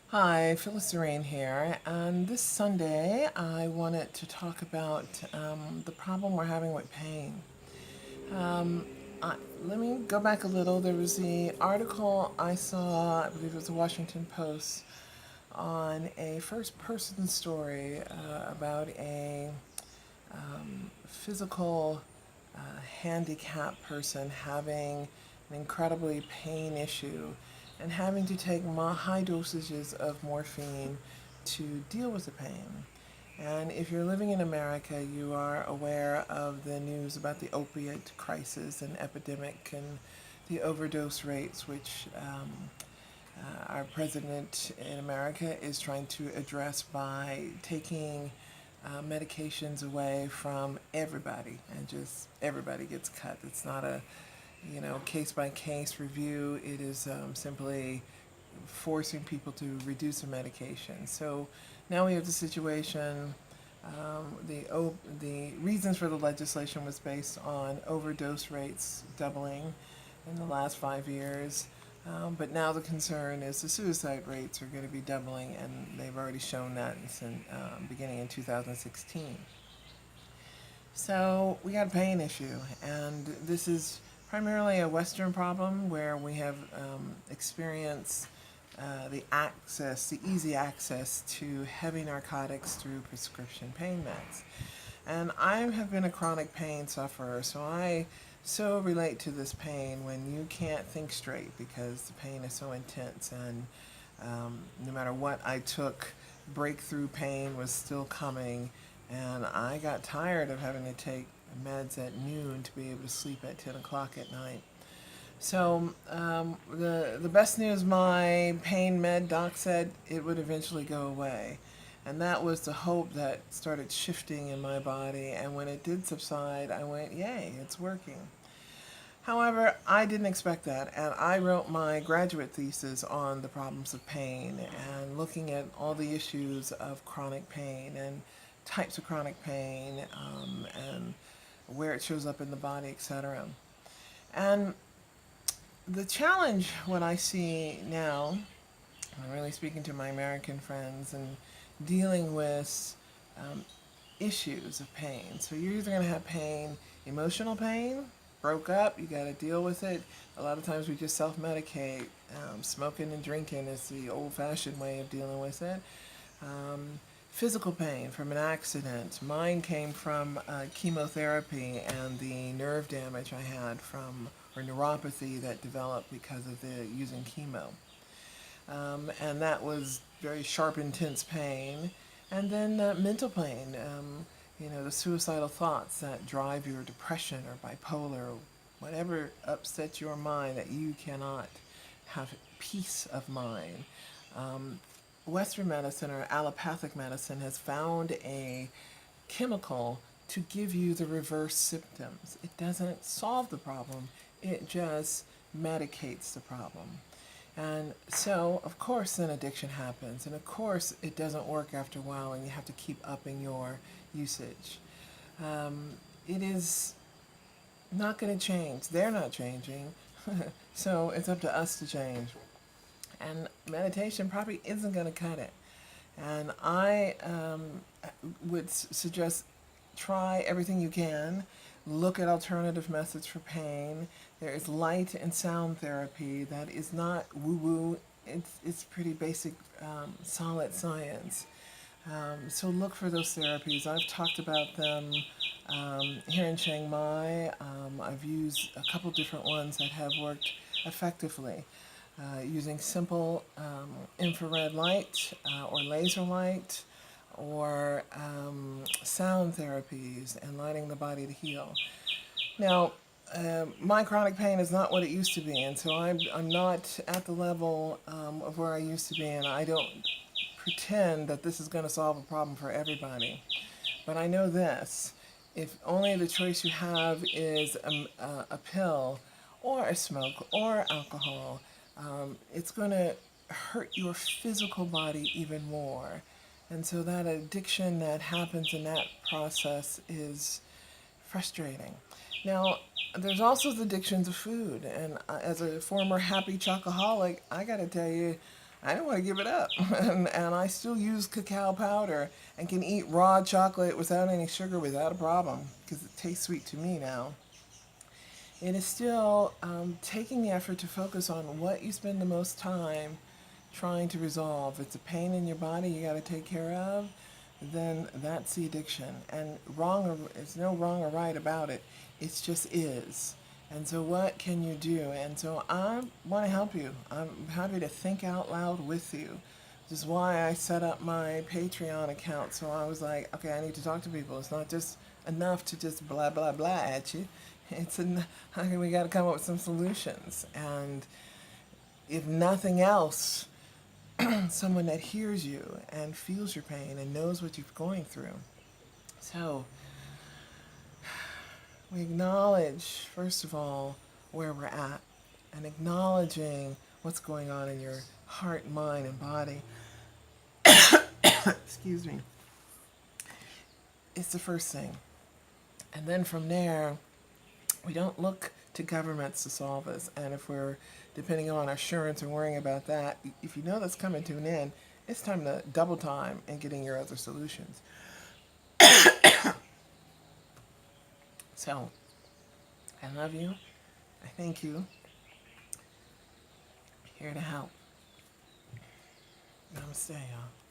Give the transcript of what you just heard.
Hi, Phyllis Serene here, and this Sunday I wanted to talk about the problem we're having with pain. Um, Let me go back a little. There was the article I saw, I believe it was the Washington Post, on a first person story about a physical handicapped person having an incredibly pain issue and having to take high dosages of morphine to deal with the pain. And if you're living in America, you are aware of the news about the opiate crisis and epidemic and the overdose rates, which our president in America is trying to address by taking medications away from everybody, and just everybody gets cut. It's not a case by case review. It is simply forcing people to reduce their medication. So now we have the situation. The reasons for the legislation was based on overdose rates doubling in the last 5 years. But now the concern is the suicide rates are going to be doubling, and they've already shown that since beginning in 2016. So we got a pain issue, and this is primarily a Western problem where we have experienced the easy access to heavy narcotics through prescription pain meds. And I have been a chronic pain sufferer, so I so relate to this pain when you can't think straight because the pain is so intense. And no matter what I took, breakthrough pain was still coming, and I got tired of having to take meds at noon to be able to sleep at 10 o'clock at night. So the best news, my pain med doc said it would eventually go away. And that was the hope that started shifting in my body. And when it did subside, I went, yay, it's working. However, I didn't expect that. And I wrote my graduate thesis on the problems of pain and looking at all the issues of chronic pain and types of chronic pain and where it shows up in the body, etc. And the challenge, what I see now, I'm really speaking to my American friends and dealing with issues of pain. So you're either going to have pain, emotional pain, broke up, you got to deal with it. A lot of times we just self-medicate. Smoking and drinking is the old-fashioned way of dealing with it. Um, Physical pain from an accident. Mine came from chemotherapy and the nerve damage I had from, or neuropathy that developed because of the using chemo. And that was very sharp, intense pain. And then mental pain, the suicidal thoughts that drive your depression or bipolar, or whatever upsets your mind that you cannot have peace of mind. Um, Western medicine or allopathic medicine has found a chemical to give you the reverse symptoms. It doesn't solve the problem, it just medicates the problem. And so, of course, then addiction happens. And of course, it doesn't work after a while, and you have to keep upping your usage. It is not going to change. They're not changing. So, it's up to us to change. And meditation probably isn't going to cut it. And I would suggest try everything you can. Look at alternative methods for pain. There is light and sound therapy that is not woo-woo. It's pretty basic, solid science. So look for those therapies. I've talked about them here in Chiang Mai. I've used a couple different ones that have worked effectively. Using simple infrared light or laser light or sound therapies and lighting the body to heal. Now, my chronic pain is not what it used to be, and so I'm not at the level of where I used to be, and I don't pretend that this is going to solve a problem for everybody. But I know this, if only the choice you have is a pill or a smoke or alcohol, it's going to hurt your physical body even more. And so that addiction that happens in that process is frustrating. Now, there's also the addiction to food. And as a former happy chocoholic, I got to tell you, I don't want to give it up. And I still use cacao powder and can eat raw chocolate without any sugar without a problem because it tastes sweet to me now. It is still taking the effort to focus on what you spend the most time trying to resolve. If it's a pain in your body you got to take care of, then that's the addiction. And there's no wrong or right about it. It just is. And so what can you do? And so I want to help you. I'm happy to think out loud with you. This is why I set up my Patreon account. So I was like, okay, I need to talk to people. It's not just enough to just blah, blah, blah at you. Okay, we got to come up with some solutions. And if nothing else, someone that hears you and feels your pain and knows what you're going through. So we acknowledge, first of all, where we're at and acknowledging what's going on in your heart, mind, and body. Excuse me. It's the first thing. And then from there, we don't look to governments to solve us. And if we're depending on insurance and worrying about that, if you know that's coming to an end, it's time to double time in getting your other solutions. So, I love you. I thank you. Here to help. Namaste, y'all.